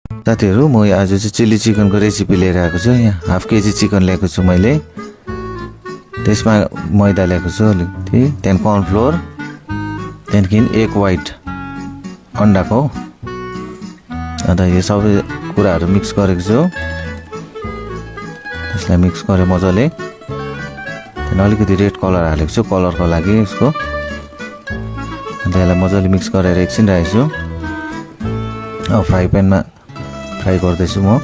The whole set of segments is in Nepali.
साथीहरु म आज चाहिँ चिल्ली चिकनको रेसिपी लिएर आएको छु। यहाँ हाफ केजी चिकन ल्याएको छु मैले। त्यसमा मैदा ल्याएको छु अलिकति, त्यहाँदेखि कर्नफ्लोर, त्यहाँदेखि एक वाइट अन्डाको। अन्त यो सबै कुराहरू मिक्स गरेको छु। यसलाई मिक्स गरे मजाले। त्यहाँदेखि अलिकति रेड कलर हालेको छु कलरको लागि यसको। अन्त यसलाई मजाले मिक्स गरेर एकछिन राखेको छु। अब फ्राई प्यानमा फ्राई गर्दैछु म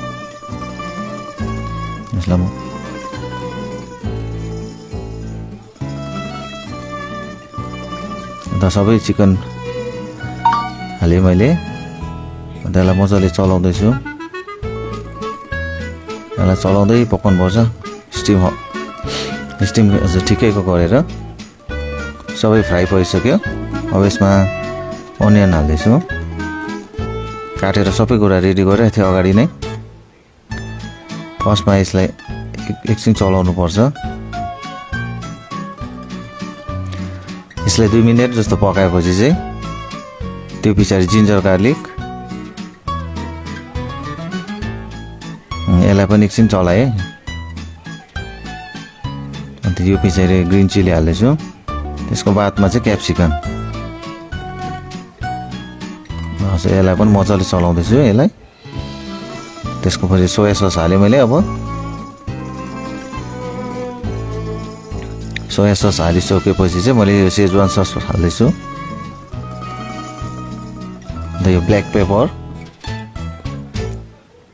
यसलाई। अन्त सबै चिकन हालेँ मैले। अन्त यसलाई मजाले चलाउँदैछु। यसलाई चलाउँदै पकाउनु पर्छ। स्टिम ठिकैको गरेर सबै फ्राई भइसक्यो। अब यसमा अनियन हाल्दैछु। काटेर सबै कुरा रेडी गरेर थियो अगाडि नै। फर्स्टमा यसलाई एकछिन चलाउनु पर्छ। यसलाई 2 मिनेट जस्तो पकाएपछि चाहिँ त्यो पछाडि जिन्जर गार्लिक यसलाई पनि एकछिन चलाएँ। अन्त यो पछाडि ग्रिन चिली हाल्दैछु। त्यसको बादमा चाहिँ क्याप्सिकम। यसलाई पनि मजाले चलाउँदैछु यसलाई। त्यसको पछि सोया सस हालेँ मैले। अब सोया सस हालिसकेपछि चाहिँ मैले यो सेजवान सस हाल्दैछु। अन्त यो ब्ल्याक पेपर।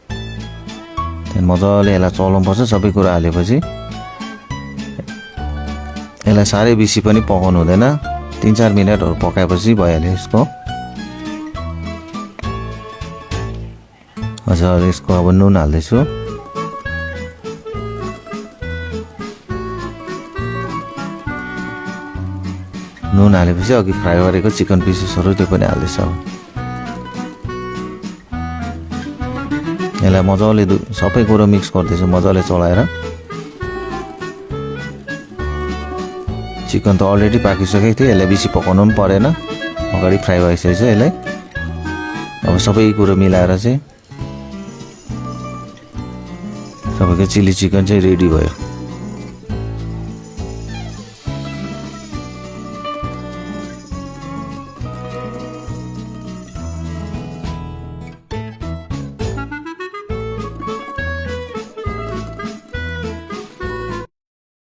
त्यहाँदेखि मजाले यसलाई चलाउनु पर्छ सबै कुरा हालेपछि। यसलाई साह्रै बेसी पनि पकाउनु हुँदैन। 3-4 मिनटहरू पकाएपछि भइहाल्यो यसको। हजुर यसको अब नुन हाल्दैछु। नुन हालेपछि अघि फ्राई गरेको चिकन पिसेसहरू त्यो पनि हाल्दैछु। यसलाई मजाले सबै कुरो मिक्स गर्दैछु मजाले चलाएर। चिकन त अलरेडी पाकिसकेको थियो। यसलाई बेसी पकाउनु पनि परेन। अगाडि फ्राई भइसकेछ यसलाई। अब सबै कुरो मिलाएर चाहिँ सबैको चिल्ली चिकन चाहिँ रेडी भयो।